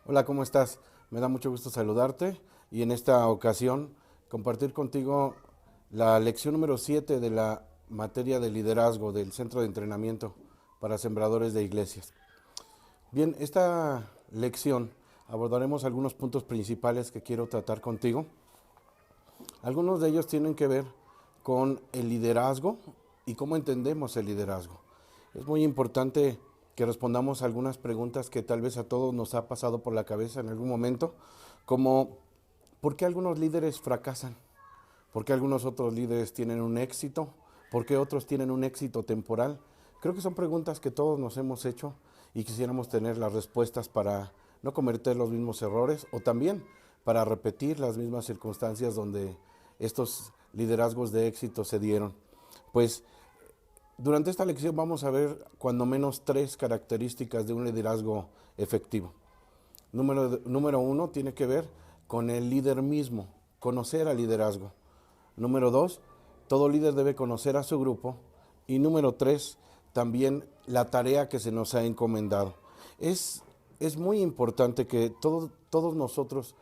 Hola, ¿cómo estás? Me da mucho gusto saludarte y en esta ocasión compartir contigo la lección número 7 de la materia de liderazgo del Centro de Entrenamiento para Sembradores de Iglesias. Bien, esta lección abordaremos algunos puntos principales que quiero tratar contigo. Algunos de ellos tienen que ver con el liderazgo y cómo entendemos el liderazgo. Es muy importante que respondamos algunas preguntas que tal vez a todos nos ha pasado por la cabeza en algún momento, como ¿por qué algunos líderes fracasan? ¿Por qué algunos otros líderes tienen un éxito? ¿Por qué otros tienen un éxito temporal? Creo que son preguntas que todos nos hemos hecho y quisiéramos tener las respuestas para no cometer los mismos errores o también para repetir las mismas circunstancias donde estos liderazgos de éxito se dieron. Pues durante esta lección vamos a ver cuando menos tres características de un liderazgo efectivo. Número uno tiene que ver con el líder mismo, conocer al liderazgo. Número dos, todo líder debe conocer a su grupo. Y número tres, también la tarea que se nos ha encomendado. Es muy importante que todos nosotros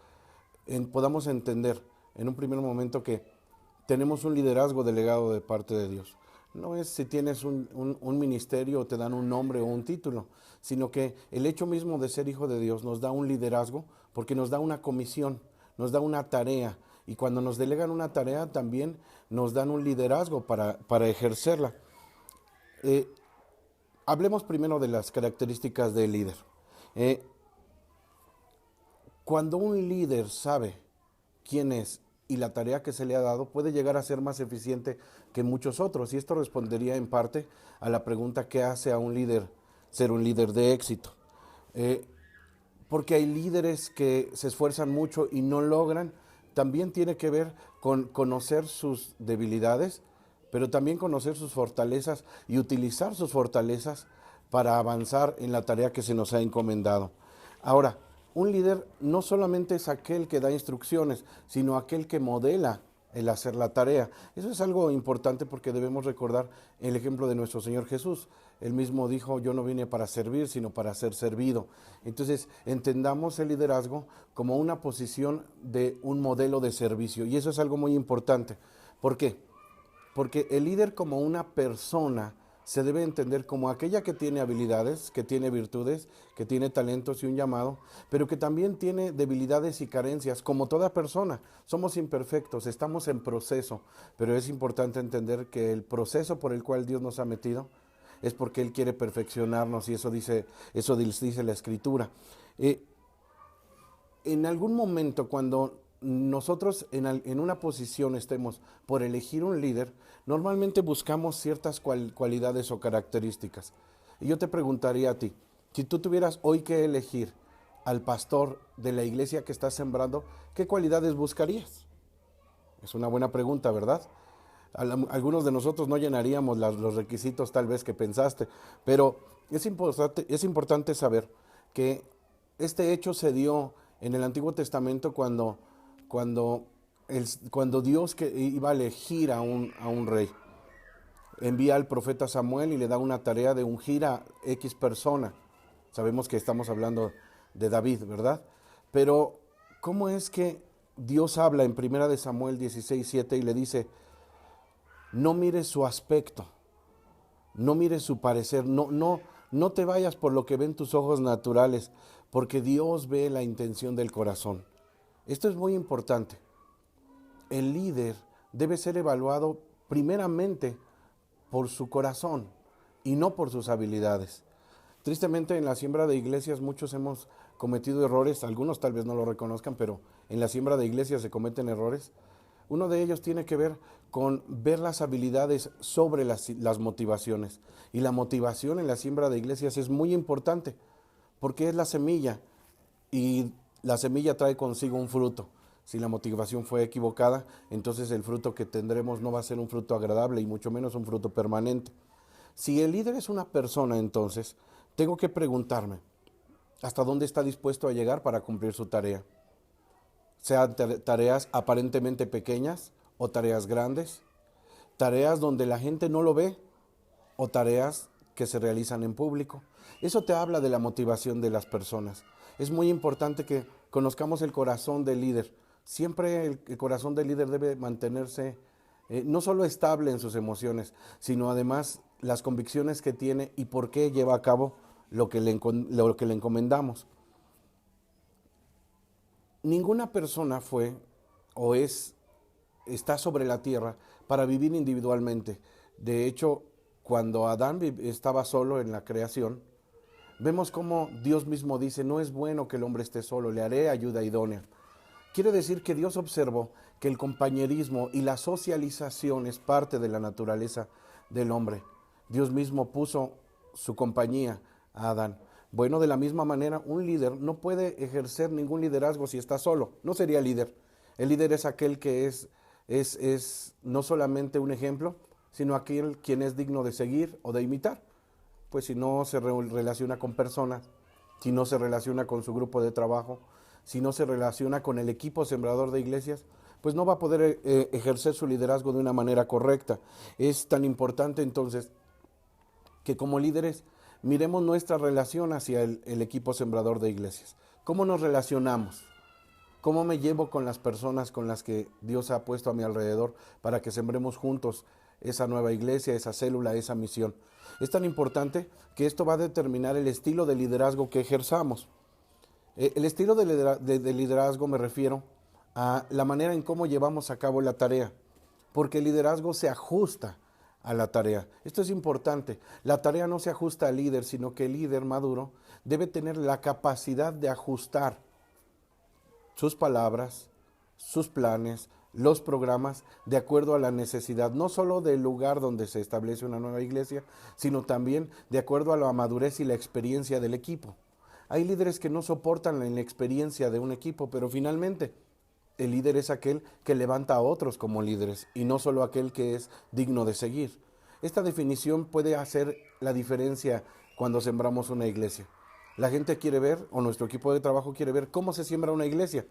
podamos entender en un primer momento que tenemos un liderazgo delegado de parte de Dios. No es si tienes un ministerio o te dan un nombre o un título, sino que el hecho mismo de ser hijo de Dios nos da un liderazgo porque nos da una comisión, nos da una tarea. Y cuando nos delegan una tarea también nos dan un liderazgo para ejercerla. Eh, Hablemos primero de las características del líder. Eh, Cuando un líder sabe quién es y la tarea que se le ha dado, puede llegar a ser más eficiente que muchos otros. Y esto respondería en parte a la pregunta ¿qué hace a un líder ser un líder de éxito? Eh, Porque hay líderes que se esfuerzan mucho y no logran. También tiene que ver con conocer sus debilidades, pero también conocer sus fortalezas y utilizar sus fortalezas para avanzar en la tarea que se nos ha encomendado. Ahora, un líder no solamente es aquel que da instrucciones, sino aquel que modela el hacer la tarea. Eso es algo importante porque debemos recordar el ejemplo de nuestro Señor Jesús. Él mismo dijo, yo no vine para servir, sino para ser servido. Entonces, entendamos el liderazgo como una posición de un modelo de servicio. Y eso es algo muy importante. ¿Por qué? Porque el líder como una persona se debe entender como aquella que tiene habilidades, que tiene virtudes, que tiene talentos y un llamado, pero que también tiene debilidades y carencias, como toda persona. Somos imperfectos, estamos en proceso, pero es importante entender que el proceso por el cual Dios nos ha metido es porque Él quiere perfeccionarnos y eso dice la Escritura. Eh, en algún momento cuando nosotros en una posición estemos por elegir un líder, normalmente buscamos ciertas cualidades o características. Y yo te preguntaría a ti, si tú tuvieras hoy que elegir al pastor de la iglesia que estás sembrando, ¿qué cualidades buscarías? Es una buena pregunta, ¿verdad? Algunos de nosotros no llenaríamos los requisitos tal vez que pensaste, pero es importante saber que este hecho se dio en el Antiguo Testamento cuando, cuando Dios que iba a elegir a un rey. Envía al profeta Samuel y le da una tarea de ungir a X persona. Sabemos que estamos hablando de David, ¿verdad? Pero, ¿cómo es que Dios habla en Primera de Samuel 16:7 y le dice, no mires su aspecto, no mires su parecer, no te vayas por lo que ven tus ojos naturales, porque Dios ve la intención del corazón? Esto es muy importante. El líder debe ser evaluado primeramente por su corazón y no por sus habilidades. Tristemente en la siembra de iglesias muchos hemos cometido errores, algunos tal vez no lo reconozcan, pero en la siembra de iglesias se cometen errores. Uno de ellos tiene que ver con ver las habilidades sobre las motivaciones. Y la motivación en la siembra de iglesias es muy importante porque es la semilla y la semilla trae consigo un fruto. Si la motivación fue equivocada, entonces el fruto que tendremos no va a ser un fruto agradable y mucho menos un fruto permanente. Si el líder es una persona, entonces tengo que preguntarme hasta dónde está dispuesto a llegar para cumplir su tarea. Sean tareas aparentemente pequeñas o tareas grandes, tareas donde la gente no lo ve o tareas que se realizan en público. Eso te habla de la motivación de las personas. Es muy importante que conozcamos el corazón del líder. Siempre el corazón del líder debe mantenerse no solo estable en sus emociones, sino además las convicciones que tiene y por qué lleva a cabo lo que le encomendamos. Ninguna persona fue o está sobre la tierra para vivir individualmente. De hecho, cuando Adán estaba solo en la creación, vemos cómo Dios mismo dice, no es bueno que el hombre esté solo, le haré ayuda idónea. Quiere decir que Dios observó que el compañerismo y la socialización es parte de la naturaleza del hombre. Dios mismo puso su compañía a Adán. Bueno, de la misma manera, un líder no puede ejercer ningún liderazgo si está solo. No sería líder. El líder es aquel que es no solamente un ejemplo, sino aquel quien es digno de seguir o de imitar. Pues si no se relaciona con personas, si no se relaciona con su grupo de trabajo, si no se relaciona con el equipo sembrador de iglesias, pues no va a poder ejercer su liderazgo de una manera correcta. Es tan importante entonces que como líderes miremos nuestra relación hacia el equipo sembrador de iglesias. ¿Cómo nos relacionamos? ¿Cómo me llevo con las personas con las que Dios ha puesto a mi alrededor para que sembremos juntos esa nueva iglesia, esa célula, esa misión? Es tan importante que esto va a determinar el estilo de liderazgo que ejerzamos. El estilo de liderazgo me refiero a la manera en cómo llevamos a cabo la tarea, porque el liderazgo se ajusta a la tarea. Esto es importante. La tarea no se ajusta al líder, sino que el líder maduro debe tener la capacidad de ajustar sus palabras, sus planes, los programas, de acuerdo a la necesidad, no solo del lugar donde se establece una nueva iglesia, sino también de acuerdo a la madurez y la experiencia del equipo. Hay líderes que no soportan la inexperiencia de un equipo, pero finalmente el líder es aquel que levanta a otros como líderes y no solo aquel que es digno de seguir. Esta definición puede hacer la diferencia cuando sembramos una iglesia. La gente quiere ver, o nuestro equipo de trabajo quiere ver, cómo se siembra una iglesia.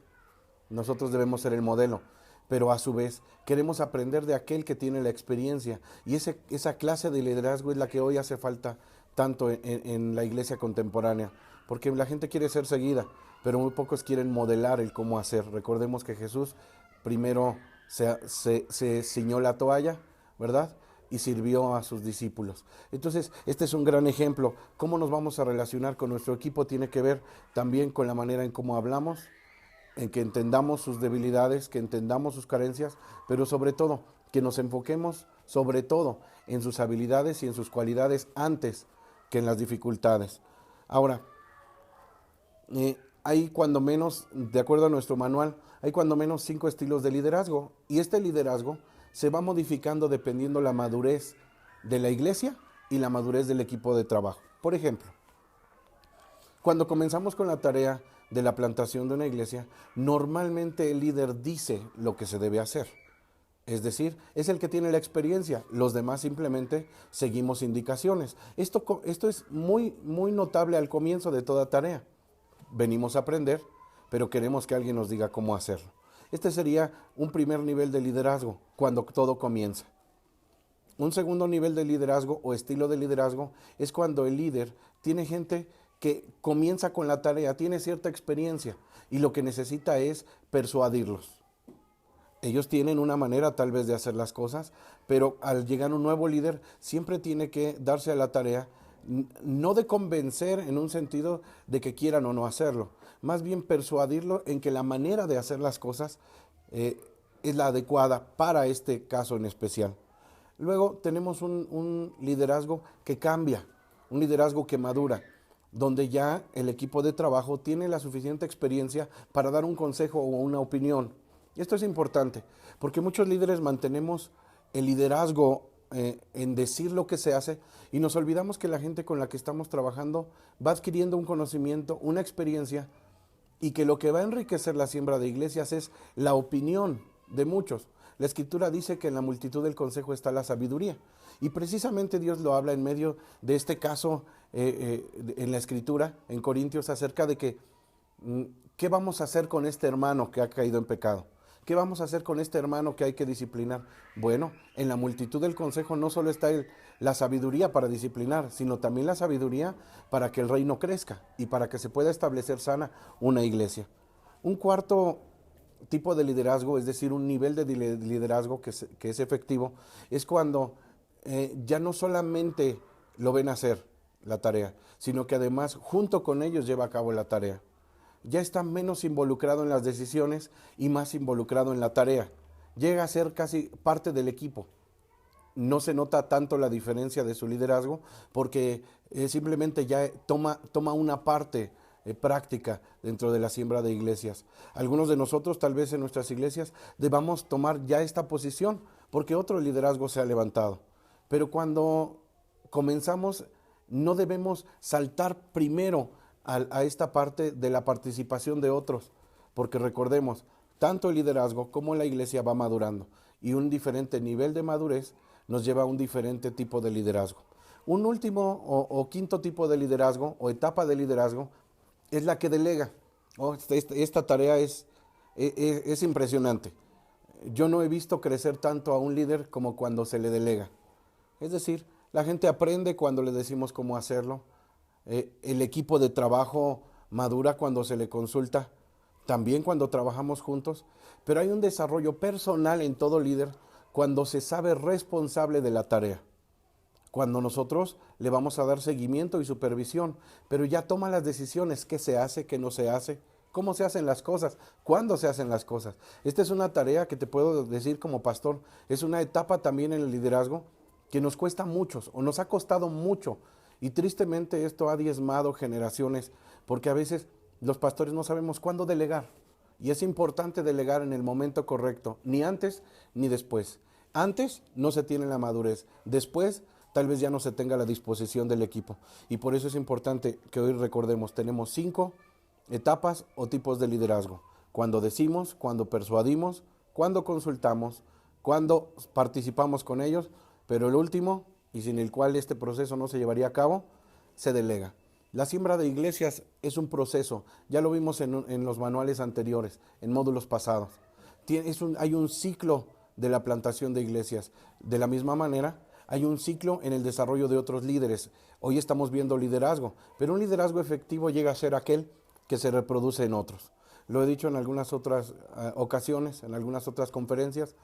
Nosotros debemos ser el modelo, pero a su vez queremos aprender de aquel que tiene la experiencia. Y esa clase de liderazgo es la que hoy hace falta tanto en la iglesia contemporánea, porque la gente quiere ser seguida, pero muy pocos quieren modelar el cómo hacer. Recordemos que Jesús primero se ciñó la toalla, ¿verdad?, y sirvió a sus discípulos. Entonces, este es un gran ejemplo. Cómo nos vamos a relacionar con nuestro equipo tiene que ver también con la manera en cómo hablamos, en que entendamos sus debilidades, que entendamos sus carencias, pero sobre todo, que nos enfoquemos sobre todo en sus habilidades y en sus cualidades antes que en las dificultades. Ahora, hay cuando menos, de acuerdo a nuestro manual, hay cuando menos 5 estilos de liderazgo, y este liderazgo se va modificando dependiendo la madurez de la iglesia y la madurez del equipo de trabajo. Por ejemplo, cuando comenzamos con la tarea de la plantación de una iglesia, normalmente el líder dice lo que se debe hacer. Es decir, es el que tiene la experiencia, los demás simplemente seguimos indicaciones. Esto es muy, muy notable al comienzo de toda tarea. Venimos a aprender, pero queremos que alguien nos diga cómo hacerlo. Este sería un primer nivel de liderazgo, cuando todo comienza. Un segundo nivel de liderazgo o estilo de liderazgo es cuando el líder tiene gente que comienza con la tarea, tiene cierta experiencia y lo que necesita es persuadirlos. Ellos tienen una manera tal vez de hacer las cosas, pero al llegar un nuevo líder siempre tiene que darse a la tarea, no de convencer en un sentido de que quieran o no hacerlo, más bien persuadirlo en que la manera de hacer las cosas es la adecuada para este caso en especial. Luego tenemos un liderazgo que cambia, un liderazgo que madura, donde ya el equipo de trabajo tiene la suficiente experiencia para dar un consejo o una opinión. Esto es importante, porque muchos líderes mantenemos el liderazgo en decir lo que se hace y nos olvidamos que la gente con la que estamos trabajando va adquiriendo un conocimiento, una experiencia, y que lo que va a enriquecer la siembra de iglesias es la opinión de muchos. La Escritura dice que en la multitud del consejo está la sabiduría, y precisamente Dios lo habla en medio de este caso en la Escritura, en Corintios, acerca de que ¿qué vamos a hacer con este hermano que ha caído en pecado? ¿Qué vamos a hacer con este hermano que hay que disciplinar? Bueno, en la multitud del consejo no solo está la sabiduría para disciplinar, sino también la sabiduría para que el reino crezca y para que se pueda establecer sana una iglesia. Un cuarto tipo de liderazgo, es decir, un nivel de liderazgo que es efectivo, es cuando ya no solamente lo ven hacer la tarea, sino que además junto con ellos lleva a cabo la tarea. Ya está menos involucrado en las decisiones y más involucrado en la tarea. Llega a ser casi parte del equipo. No se nota tanto la diferencia de su liderazgo porque simplemente ya toma una parte práctica dentro de la siembra de iglesias. Algunos de nosotros tal vez en nuestras iglesias debamos tomar ya esta posición porque otro liderazgo se ha levantado. Pero cuando comenzamos no debemos saltar primero a esta parte de la participación de otros, porque recordemos, tanto el liderazgo como la iglesia va madurando y un diferente nivel de madurez nos lleva a un diferente tipo de liderazgo. Un último o quinto tipo de liderazgo o etapa de liderazgo es la que delega. Esta tarea es impresionante. Yo no he visto crecer tanto a un líder como cuando se le delega. Es decir, la gente aprende cuando le decimos cómo hacerlo. El equipo de trabajo madura cuando se le consulta, también cuando trabajamos juntos, pero hay un desarrollo personal en todo líder cuando se sabe responsable de la tarea. Cuando nosotros le vamos a dar seguimiento y supervisión, pero ya toma las decisiones, qué se hace, qué no se hace, cómo se hacen las cosas, cuándo se hacen las cosas. Esta es una tarea que te puedo decir como pastor, es una etapa también en el liderazgo que nos cuesta muchos o nos ha costado mucho. Y tristemente esto ha diezmado generaciones porque a veces los pastores no sabemos cuándo delegar. Y es importante delegar en el momento correcto, ni antes ni después. Antes no se tiene la madurez, después tal vez ya no se tenga la disposición del equipo. Y por eso es importante que hoy recordemos, tenemos 5 etapas o tipos de liderazgo. Cuando decimos, cuando persuadimos, cuando consultamos, cuando participamos con ellos, pero el último, y sin el cual este proceso no se llevaría a cabo, se delega. La siembra de iglesias es un proceso, ya lo vimos en los manuales anteriores, en módulos pasados. Hay un ciclo de la plantación de iglesias. De la misma manera, hay un ciclo en el desarrollo de otros líderes. Hoy estamos viendo liderazgo, pero un liderazgo efectivo llega a ser aquel que se reproduce en otros. Lo he dicho en algunas otras ocasiones, en algunas otras conferencias.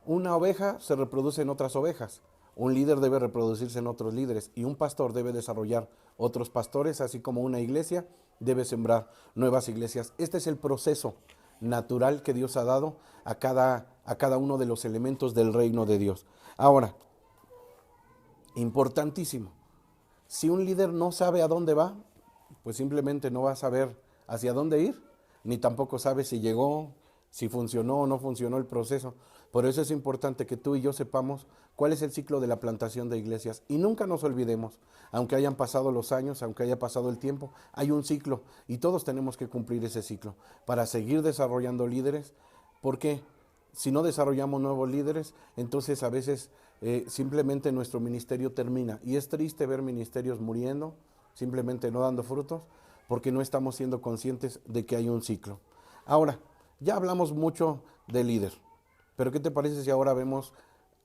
Una oveja se reproduce en otras ovejas. Un líder debe reproducirse en otros líderes y un pastor debe desarrollar otros pastores, así como una iglesia debe sembrar nuevas iglesias. Este es el proceso natural que Dios ha dado a cada uno de los elementos del reino de Dios. Ahora, importantísimo, si un líder no sabe a dónde va, pues simplemente no va a saber hacia dónde ir, ni tampoco sabe si llegó, si funcionó o no funcionó el proceso. Por eso es importante que tú y yo sepamos cuál es el ciclo de la plantación de iglesias y nunca nos olvidemos, aunque hayan pasado los años, aunque haya pasado el tiempo, hay un ciclo y todos tenemos que cumplir ese ciclo para seguir desarrollando líderes, porque si no desarrollamos nuevos líderes, entonces a veces simplemente nuestro ministerio termina y es triste ver ministerios muriendo, simplemente no dando frutos, porque no estamos siendo conscientes de que hay un ciclo. Ahora, ya hablamos mucho de líder. Pero ¿qué te parece si ahora vemos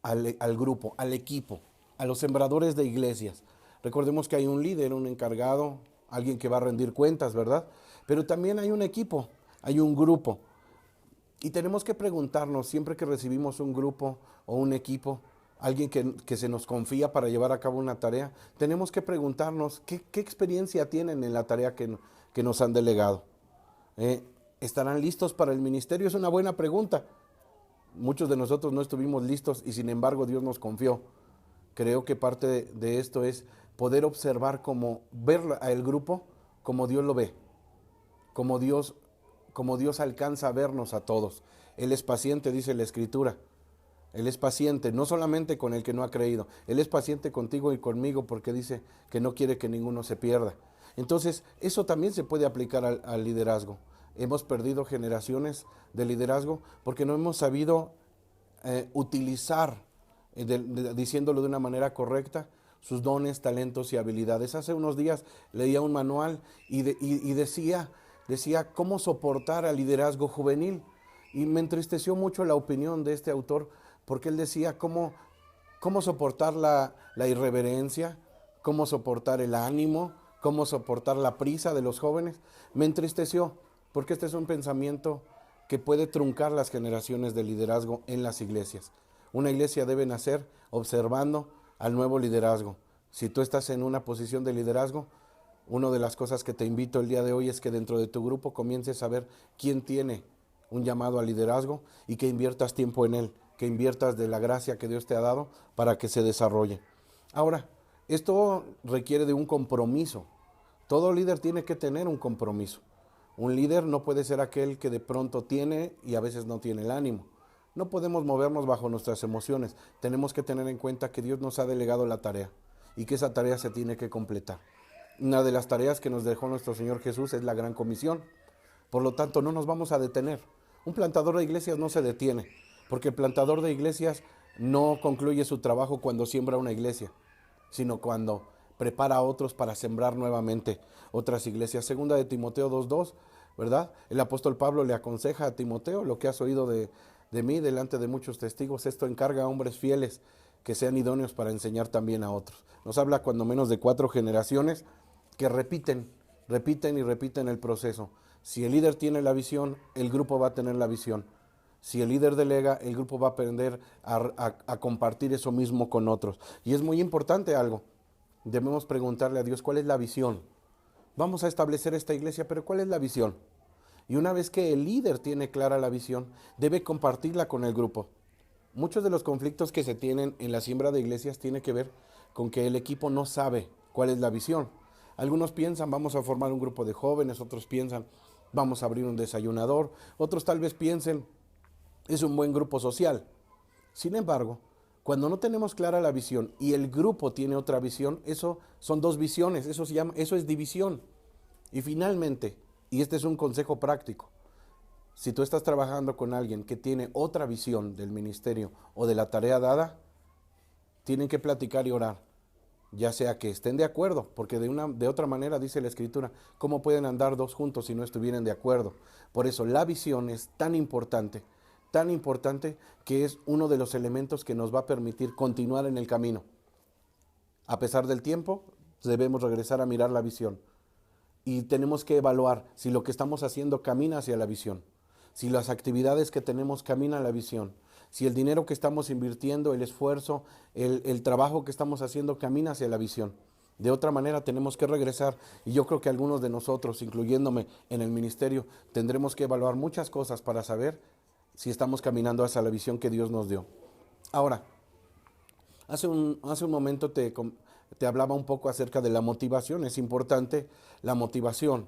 al grupo, al equipo, a los sembradores de iglesias? Recordemos que hay un líder, un encargado, alguien que va a rendir cuentas, ¿verdad? Pero también hay un equipo, hay un grupo. Y tenemos que preguntarnos, siempre que recibimos un grupo o un equipo, alguien que se nos confía para llevar a cabo una tarea, tenemos que preguntarnos qué experiencia tienen en la tarea que nos han delegado. ¿Estarán listos para el ministerio? Es una buena pregunta. Muchos de nosotros no estuvimos listos y sin embargo Dios nos confió. Creo que parte de esto es poder observar ver al grupo como Dios lo ve, como Dios alcanza a vernos a todos. Él es paciente, dice la Escritura. Él es paciente, no solamente con el que no ha creído. Él es paciente contigo y conmigo porque dice que no quiere que ninguno se pierda. Entonces, eso también se puede aplicar al liderazgo. Hemos perdido generaciones de liderazgo porque no hemos sabido utilizar, diciéndolo de una manera correcta, sus dones, talentos y habilidades. Hace unos días leía un manual y decía cómo soportar al liderazgo juvenil. Y me entristeció mucho la opinión de este autor, porque él decía cómo soportar la irreverencia, cómo soportar el ánimo, cómo soportar la prisa de los jóvenes. Me entristeció, porque este es un pensamiento que puede truncar las generaciones de liderazgo en las iglesias. Una iglesia debe nacer observando al nuevo liderazgo. Si tú estás en una posición de liderazgo, una de las cosas que te invito el día de hoy es que dentro de tu grupo comiences a ver quién tiene un llamado al liderazgo y que inviertas tiempo en él, que inviertas de la gracia que Dios te ha dado para que se desarrolle. Ahora, esto requiere de un compromiso. Todo líder tiene que tener un compromiso. Un líder no puede ser aquel que de pronto tiene y a veces no tiene el ánimo. No podemos movernos bajo nuestras emociones. Tenemos que tener en cuenta que Dios nos ha delegado la tarea y que esa tarea se tiene que completar. Una de las tareas que nos dejó nuestro Señor Jesús es la gran comisión. Por lo tanto, no nos vamos a detener. Un plantador de iglesias no se detiene, porque el plantador de iglesias no concluye su trabajo cuando siembra una iglesia, sino cuando prepara a otros para sembrar nuevamente otras iglesias. Segunda de Timoteo 2:2, ¿verdad? El apóstol Pablo le aconseja a Timoteo: lo que has oído de mí delante de muchos testigos, esto encarga a hombres fieles que sean idóneos para enseñar también a otros. Nos habla cuando menos de 4 generaciones que repiten y repiten el proceso. Si el líder tiene la visión, el grupo va a tener la visión. Si el líder delega, el grupo va a aprender a compartir eso mismo con otros. Y es muy importante algo. Debemos preguntarle a Dios cuál es la visión. Vamos a establecer esta iglesia, pero ¿cuál es la visión? Y una vez que el líder tiene clara la visión, debe compartirla con el grupo. Muchos de los conflictos que se tienen en la siembra de iglesias tienen que ver con que el equipo no sabe cuál es la visión. Algunos piensan, vamos a formar un grupo de jóvenes, otros piensan, vamos a abrir un desayunador, otros tal vez piensen, es un buen grupo social. Sin embargo, cuando no tenemos clara la visión y el grupo tiene otra visión, eso son dos visiones, eso es división. Y finalmente, y este es un consejo práctico, si tú estás trabajando con alguien que tiene otra visión del ministerio o de la tarea dada, tienen que platicar y orar, ya sea que estén de acuerdo, porque de otra manera dice la Escritura, ¿cómo pueden andar dos juntos si no estuvieran de acuerdo? Por eso la visión es tan importante que es uno de los elementos que nos va a permitir continuar en el camino. A pesar del tiempo, debemos regresar a mirar la visión y tenemos que evaluar si lo que estamos haciendo camina hacia la visión, si las actividades que tenemos caminan a la visión, si el dinero que estamos invirtiendo, el esfuerzo, el trabajo que estamos haciendo camina hacia la visión. De otra manera tenemos que regresar, y yo creo que algunos de nosotros, incluyéndome en el ministerio, tendremos que evaluar muchas cosas para saber si estamos caminando hacia la visión que Dios nos dio. Ahora, hace un momento te hablaba un poco acerca de la motivación. Es importante la motivación,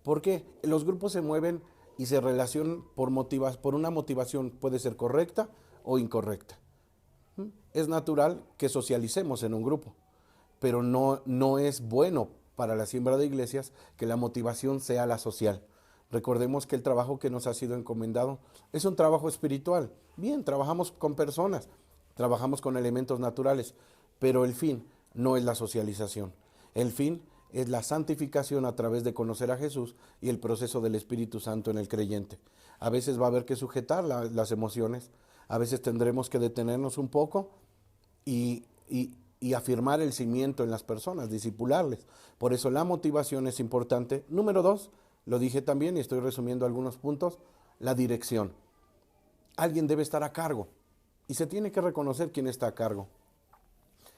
porque los grupos se mueven y se relacionan por una motivación, puede ser correcta o incorrecta. Es natural que socialicemos en un grupo, pero no es bueno para la siembra de iglesias que la motivación sea la social. Recordemos que el trabajo que nos ha sido encomendado es un trabajo espiritual. Bien, trabajamos con personas, trabajamos con elementos naturales, pero el fin no es la socialización. El fin es la santificación a través de conocer a Jesús y el proceso del Espíritu Santo en el creyente. A veces va a haber que sujetar las emociones, a veces tendremos que detenernos un poco y afirmar el cimiento en las personas, discipularles. Por eso la motivación es importante. Número 2, lo dije también y estoy resumiendo algunos puntos, la dirección. Alguien debe estar a cargo y se tiene que reconocer quién está a cargo.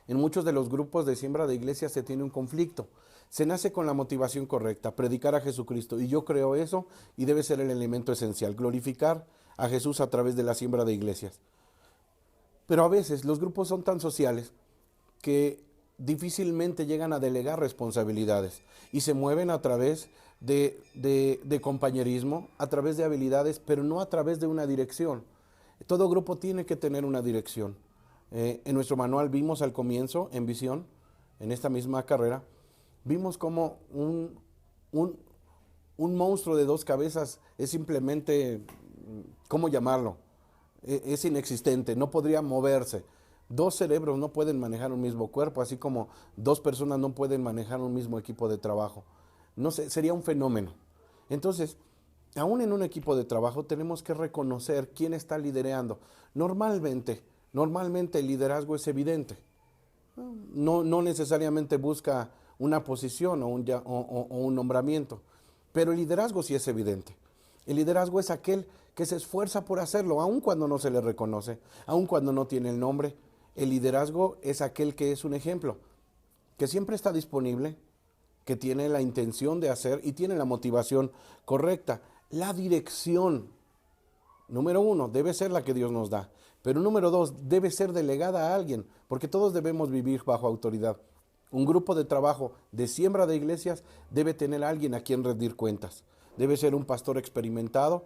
En muchos de los grupos de siembra de iglesias se tiene un conflicto. Se nace con la motivación correcta, predicar a Jesucristo, y yo creo eso y debe ser el elemento esencial, glorificar a Jesús a través de la siembra de iglesias. Pero a veces los grupos son tan sociales que difícilmente llegan a delegar responsabilidades y se mueven a través de compañerismo, a través de habilidades, pero no a través de una dirección. Todo grupo tiene que tener una dirección. En nuestro manual vimos al comienzo, en visión, en esta misma carrera, vimos como un monstruo de 2 cabezas es simplemente, ¿cómo llamarlo? Es inexistente, no podría moverse. 2 cerebros no pueden manejar un mismo cuerpo, así como 2 personas no pueden manejar un mismo equipo de trabajo. No sé, sería un fenómeno. Entonces, Aún en un equipo de trabajo tenemos que reconocer quién está liderando. Normalmente el liderazgo es evidente. No necesariamente busca una posición o un nombramiento, pero el liderazgo sí es evidente. El liderazgo es aquel que se esfuerza por hacerlo, aun cuando no se le reconoce, aun cuando no tiene el nombre. El liderazgo es aquel que es un ejemplo, que siempre está disponible, que tiene la intención de hacer y tiene la motivación correcta. La dirección, número uno, debe ser la que Dios nos da. Pero número dos, debe ser delegada a alguien, porque todos debemos vivir bajo autoridad. Un grupo de trabajo de siembra de iglesias debe tener a alguien a quien rendir cuentas. Debe ser un pastor experimentado,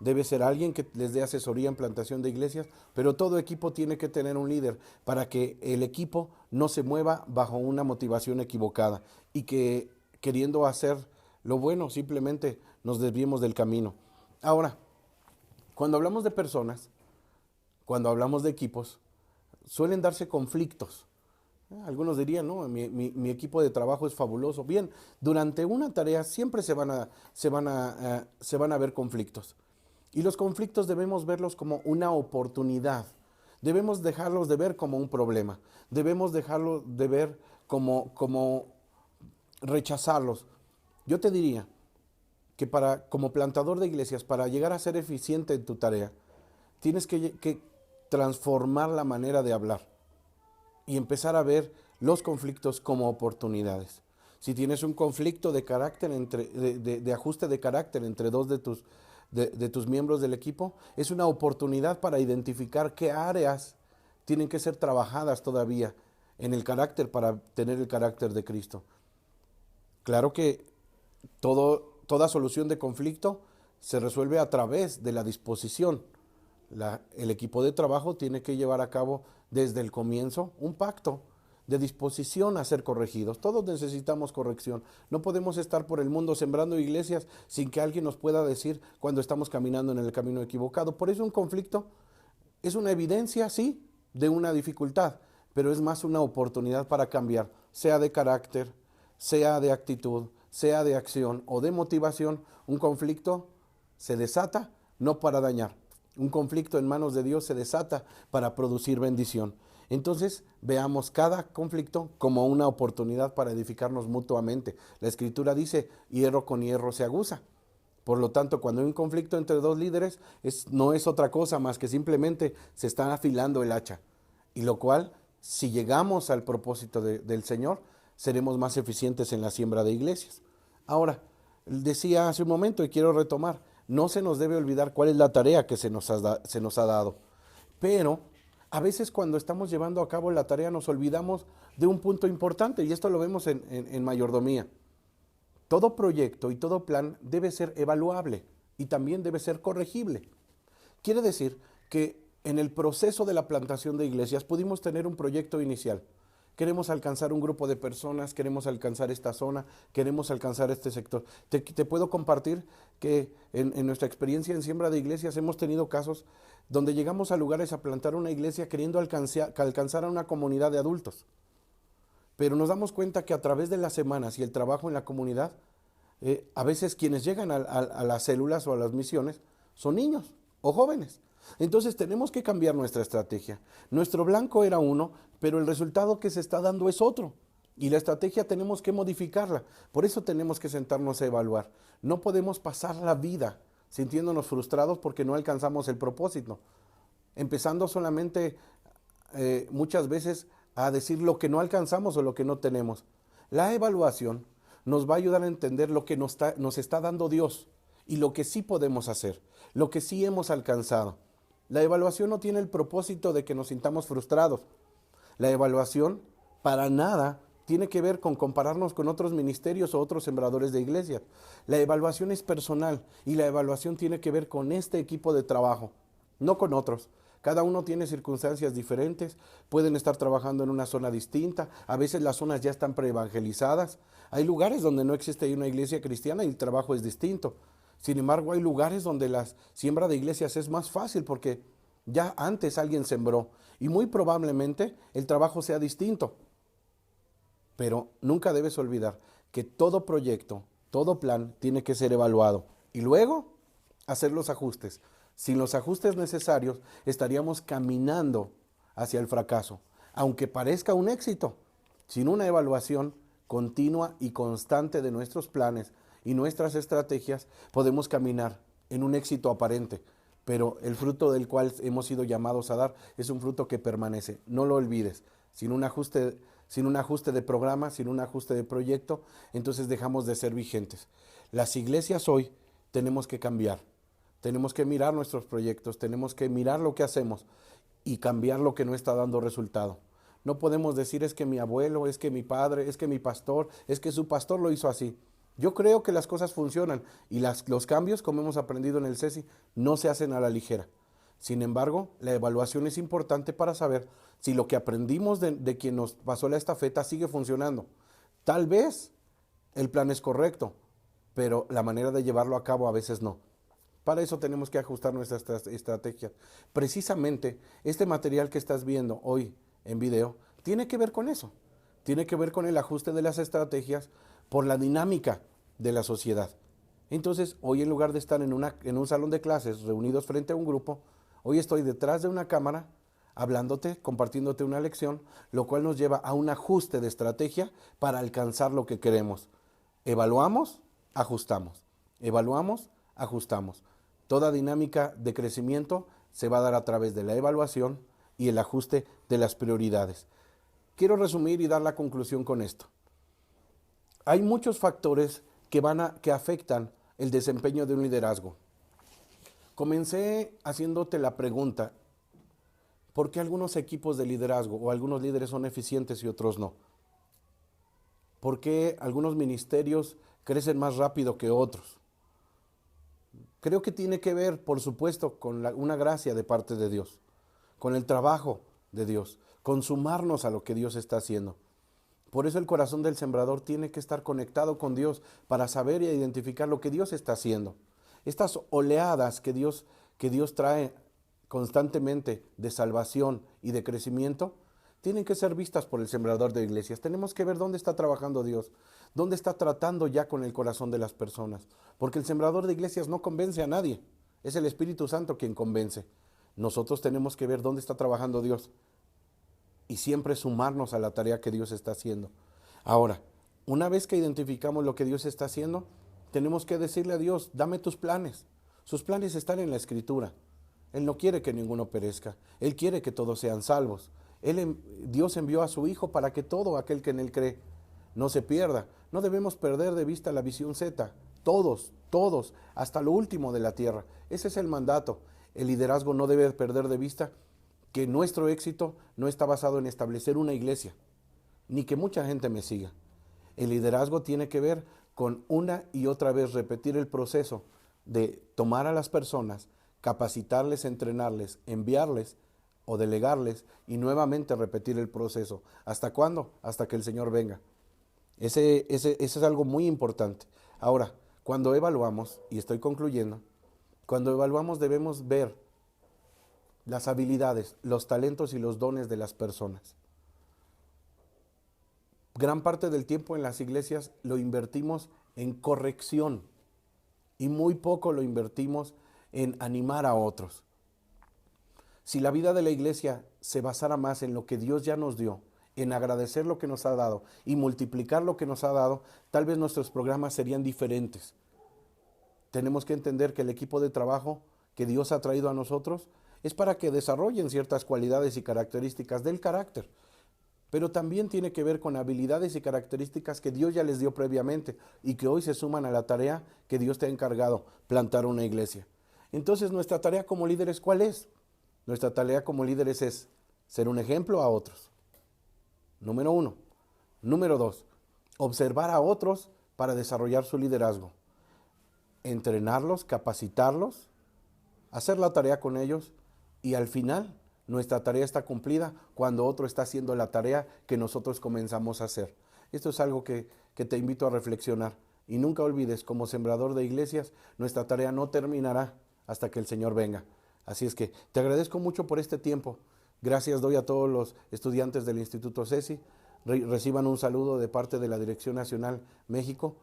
debe ser alguien que les dé asesoría en plantación de iglesias, pero todo equipo tiene que tener un líder para que el equipo no se mueva bajo una motivación equivocada y que queriendo hacer lo bueno simplemente nos desviemos del camino. Ahora, cuando hablamos de personas, cuando hablamos de equipos, suelen darse conflictos. Algunos dirían, no, mi equipo de trabajo es fabuloso. Bien, durante una tarea siempre se van a ver conflictos. Y los conflictos debemos verlos como una oportunidad. Debemos dejarlos de ver como un problema. Debemos dejarlos de ver como rechazarlos. Yo te diría que como plantador de iglesias, para llegar a ser eficiente en tu tarea, tienes que transformar la manera de hablar y empezar a ver los conflictos como oportunidades. Si tienes un conflicto de carácter de ajuste de carácter entre dos de tus miembros del equipo, es una oportunidad para identificar qué áreas tienen que ser trabajadas todavía en el carácter para tener el carácter de Cristo. Claro que toda solución de conflicto se resuelve a través de la disposición. El equipo de trabajo tiene que llevar a cabo desde el comienzo un pacto de disposición a ser corregidos. Todos necesitamos corrección. No podemos estar por el mundo sembrando iglesias sin que alguien nos pueda decir cuando estamos caminando en el camino equivocado. Por eso un conflicto es una evidencia, sí, de una dificultad, pero es más una oportunidad para cambiar, sea de carácter, sea de actitud, sea de acción o de motivación. Un conflicto se desata no para dañar. Un conflicto en manos de Dios se desata para producir bendición. Entonces, veamos cada conflicto como una oportunidad para edificarnos mutuamente. La Escritura dice, hierro con hierro se aguza. Por lo tanto, cuando hay un conflicto entre dos líderes, no es otra cosa más que simplemente se está afilando el hacha. Y lo cual, si llegamos al propósito del Señor, seremos más eficientes en la siembra de iglesias. Ahora, decía hace un momento y quiero retomar, no se nos debe olvidar cuál es la tarea que se nos ha dado. Pero a veces cuando estamos llevando a cabo la tarea nos olvidamos de un punto importante y esto lo vemos en mayordomía. Todo proyecto y todo plan debe ser evaluable y también debe ser corregible. Quiere decir que en el proceso de la plantación de iglesias pudimos tener un proyecto inicial. Queremos alcanzar un grupo de personas, queremos alcanzar esta zona, queremos alcanzar este sector. Te puedo compartir que en nuestra experiencia en siembra de iglesias hemos tenido casos donde llegamos a lugares a plantar una iglesia queriendo alcanzar a una comunidad de adultos. Pero nos damos cuenta que a través de las semanas y el trabajo en la comunidad, a veces quienes llegan a las células o a las misiones son niños o jóvenes. Entonces tenemos que cambiar nuestra estrategia. Nuestro blanco era uno, pero el resultado que se está dando es otro. Y la estrategia tenemos que modificarla. Por eso tenemos que sentarnos a evaluar. No podemos pasar la vida sintiéndonos frustrados porque no alcanzamos el propósito. Empezando solamente muchas veces a decir lo que no alcanzamos o lo que no tenemos. La evaluación nos va a ayudar a entender lo que nos está dando Dios y lo que sí podemos hacer, lo que sí hemos alcanzado. La evaluación no tiene el propósito de que nos sintamos frustrados. La evaluación para nada tiene que ver con compararnos con otros ministerios o otros sembradores de iglesia. La evaluación es personal y la evaluación tiene que ver con este equipo de trabajo, no con otros. Cada uno tiene circunstancias diferentes, pueden estar trabajando en una zona distinta, a veces las zonas ya están preevangelizadas. Hay lugares donde no existe una iglesia cristiana y el trabajo es distinto. Sin embargo, hay lugares donde la siembra de iglesias es más fácil porque ya antes alguien sembró y muy probablemente el trabajo sea distinto. Pero nunca debes olvidar que todo proyecto, todo plan tiene que ser evaluado. Y luego hacer los ajustes. Sin los ajustes necesarios, estaríamos caminando hacia el fracaso, aunque parezca un éxito. Sin una evaluación continua y constante de nuestros planes y nuestras estrategias, podemos caminar en un éxito aparente, pero el fruto del cual hemos sido llamados a dar es un fruto que permanece. No lo olvides. Sin un ajuste de programa, sin un ajuste de proyecto, entonces dejamos de ser vigentes. Las iglesias hoy tenemos que cambiar. Tenemos que mirar nuestros proyectos, tenemos que mirar lo que hacemos y cambiar lo que no está dando resultado. No podemos decir es que mi abuelo, es que mi padre, es que mi pastor, es que su pastor lo hizo así. Yo creo que las cosas funcionan y los cambios, como hemos aprendido en el CESI, no se hacen a la ligera. Sin embargo, la evaluación es importante para saber si lo que aprendimos de quien nos pasó la estafeta sigue funcionando. Tal vez el plan es correcto, pero la manera de llevarlo a cabo a veces no. Para eso tenemos que ajustar nuestras estrategias. Precisamente este material que estás viendo hoy en video tiene que ver con eso. Tiene que ver con el ajuste de las estrategias por la dinámica de la sociedad. Entonces, hoy en lugar de estar en un salón de clases reunidos frente a un grupo, hoy estoy detrás de una cámara hablándote, compartiéndote una lección, lo cual nos lleva a un ajuste de estrategia para alcanzar lo que queremos. Evaluamos, ajustamos. Evaluamos, ajustamos. Toda dinámica de crecimiento se va a dar a través de la evaluación y el ajuste de las prioridades. Quiero resumir y dar la conclusión con esto. Hay muchos factores que afectan el desempeño de un liderazgo. Comencé haciéndote la pregunta, ¿por qué algunos equipos de liderazgo o algunos líderes son eficientes y otros no? ¿Por qué algunos ministerios crecen más rápido que otros? Creo que tiene que ver, por supuesto, con una gracia de parte de Dios, con el trabajo de Dios, con sumarnos a lo que Dios está haciendo. Por eso el corazón del sembrador tiene que estar conectado con Dios para saber y identificar lo que Dios está haciendo. Estas oleadas que Dios trae constantemente de salvación y de crecimiento, tienen que ser vistas por el sembrador de iglesias. Tenemos que ver dónde está trabajando Dios, dónde está tratando ya con el corazón de las personas. Porque el sembrador de iglesias no convence a nadie, es el Espíritu Santo quien convence. Nosotros tenemos que ver dónde está trabajando Dios y siempre sumarnos a la tarea que Dios está haciendo. Ahora, una vez que identificamos lo que Dios está haciendo, tenemos que decirle a Dios, dame tus planes. Sus planes están en la Escritura. Él no quiere que ninguno perezca, Él quiere que todos sean salvos. Dios envió a su Hijo para que todo aquel que en Él cree no se pierda. No debemos perder de vista la visión Z. Todos, hasta lo último de la tierra. Ese es el mandato. El liderazgo no debe perder de vista que nuestro éxito no está basado en establecer una iglesia, ni que mucha gente me siga. El liderazgo tiene que ver con una y otra vez repetir el proceso de tomar a las personas, capacitarles, entrenarles, enviarles o delegarles y nuevamente repetir el proceso. ¿Hasta cuándo? Hasta que el Señor venga. Ese es algo muy importante. Ahora, cuando evaluamos, y estoy concluyendo, cuando evaluamos debemos ver las habilidades, los talentos y los dones de las personas. Gran parte del tiempo en las iglesias lo invertimos en corrección y muy poco lo invertimos en animar a otros. Si la vida de la iglesia se basara más en lo que Dios ya nos dio, en agradecer lo que nos ha dado y multiplicar lo que nos ha dado, tal vez nuestros programas serían diferentes. Tenemos que entender que el equipo de trabajo que Dios ha traído a nosotros es para que desarrollen ciertas cualidades y características del carácter, pero también tiene que ver con habilidades y características que Dios ya les dio previamente y que hoy se suman a la tarea que Dios te ha encargado, plantar una iglesia. Entonces, nuestra tarea como líderes, ¿cuál es? Nuestra tarea como líderes es ser un ejemplo a otros. Número 1. Número 2, observar a otros para desarrollar su liderazgo. Entrenarlos, capacitarlos, hacer la tarea con ellos y al final nuestra tarea está cumplida cuando otro está haciendo la tarea que nosotros comenzamos a hacer. Esto es algo que te invito a reflexionar y nunca olvides, como sembrador de iglesias, nuestra tarea no terminará hasta que el Señor venga. Así es que te agradezco mucho por este tiempo. Gracias doy a todos los estudiantes del Instituto CESI. Reciban un saludo de parte de la Dirección Nacional México.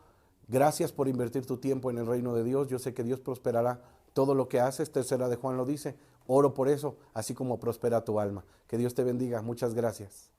Gracias por invertir tu tiempo en el reino de Dios. Yo sé que Dios prosperará todo lo que haces, tercera de Juan lo dice, oro por eso, así como prospera tu alma. Que Dios te bendiga, muchas gracias.